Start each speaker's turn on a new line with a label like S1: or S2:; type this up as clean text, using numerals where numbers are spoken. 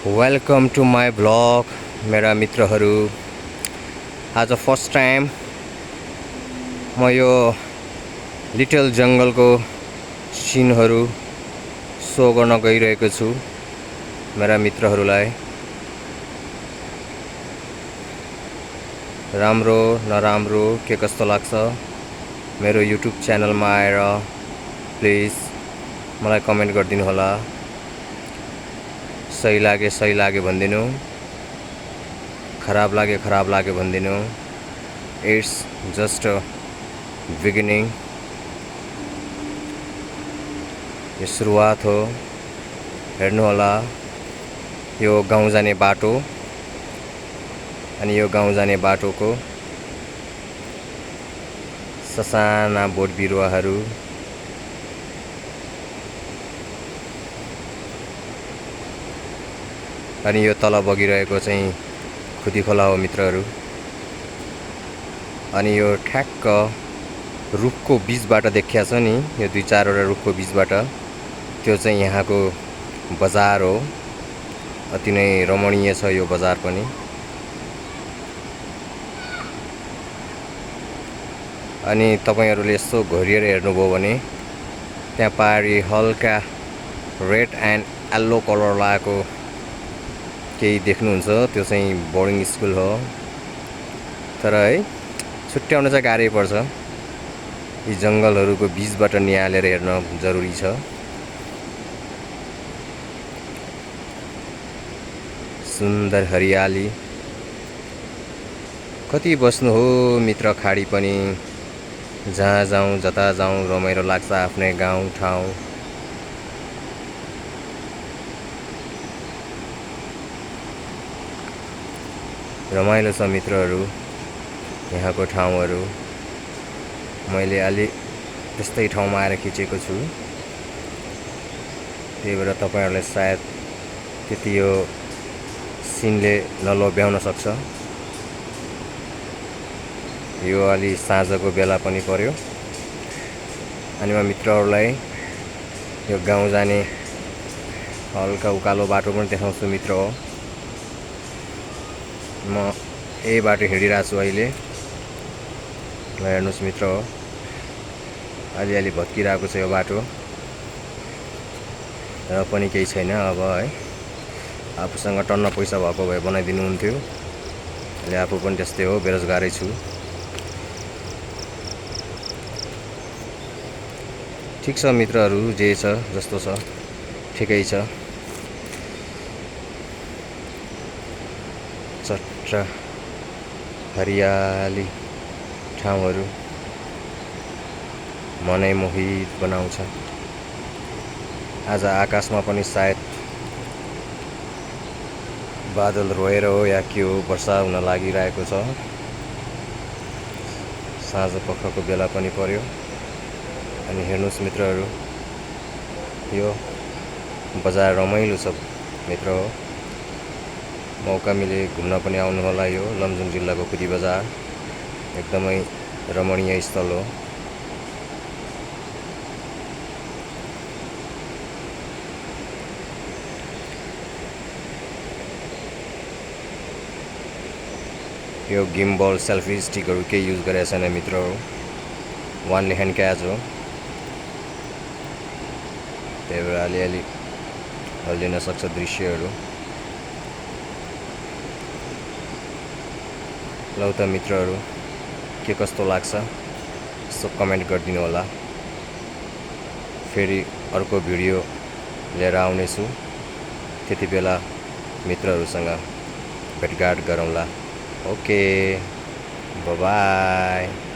S1: Welcome to my blog मेरा मित्रहरू। आज फर्स्ट टाइम म यो लिटल जङ्गलको सिनहरू सो गर्न गइरहेको छु मेरा मित्रहरूलाई। राम्रो नराम्रो के कस्तो लाग्छ मेरो युट्युब च्यानलमा आएर प्लिज मलाई कमेन्ट गरिदिनु होला। सही लागे भनिदिनु, खराब लागे भनिदिनु। इट्स जस्ट अ बिगिनिङ, यो सुरुवात हो। हेर्नु होला यो गाउँ जाने बाटो, अनि यो गाउँ जाने बाटोको ससाना बोट बिरुवाहरू, अनि यो तल बगिरहेको चाहिँ खुदी खोला हो मित्रहरू। अनि यो ठ्याक्क रुखको बीचबाट देखिया छ नि, यो 2-4वटा रुखको बीचबाट, त्यो चाहिँ यहाँको बजार हो। अति नै रमणीय छ यो बजार पनि। अनि तपाईहरुले यसो घोरिएर हेर्नुभयो भने त्यहाँ पारी हल्का रेड एन्ड येल्लो कलर लागेको केही देख्नुहुन्छ, त्यो चाहिँ बोर्डिङ स्कुल हो। तर है छुट्याउन चाहिँ गाह्रै पर्छ, यी जङ्गलहरूको बीचबाट निहालेर हेर्न जरुरी छ। सुन्दर हरियाली, कति बस्नु हो मित्र खाडी पनि। जहाँ जाउँ जता जाउँ रमाइलो लाग्छ आफ्नै गाउँ ठाउँ। रमाइलो छ मित्रहरू यहाँको ठाउँहरू। मैले अलि त्यस्तै ठाउँमा आएर खिचेको छु, त्यही भएर तपाईहरुलाई सायद त्यति यो सिनले नलोभ्याउन सक्छ। यो अलि साँझको बेला पनि पर्यो, अनि म मित्रहरूलाई यो गाउँ जाने हल्का उकालो बाटो पनि देखाउँछु मित्र हो। म यही बाटो हिँडिरहेको छु अहिले। ल हेर्नुहोस् मित्र हो, अलिअलि भत्किरहेको छ यो बाटो, र पनि केही छैन अब है। आफूसँग टन्न पैसा भएको भए बनाइदिनु हुन्थ्यो, अहिले आफू पनि त्यस्तै हो, बेरोजगारै छु। ठिक छ मित्रहरू, जे छ जस्तो छ ठिकै छ। चट्ट हरियाली ठाउँहरू मनै मोहित बनाउँछ। आज आकाशमा पनि सायद बादल रोएर हो या के हो, वर्षा हुन लागिरहेको छ। साँझ पखको बेला पनि पर्यो। अनि हेर्नुहोस् मित्रहरू, यो बजार रमाइलो छ मित्र हो। मौका मिले घुम्न पनि आउनु होला। यो लमजुङ जिल्लाको खुदी बजार एकदमै रमणीय स्थल हो। यो गिम्बल सेल्फी स्टिकहरू केही युज गरेको छैन मित्र हो, वानले ह्यान्ड क्याच हो, त्यही भएर अलिअलि हल्लिन सक्छ दृश्यहरू। लौ त मित्रहरू, के कस्तो लाग्छ यसो कमेन्ट गरिदिनु होला। फेरि अर्को भिडियो लिएर आउनेछु, त्यति बेला मित्रहरूसँग भेटघाट गरौँला। Okay, by by.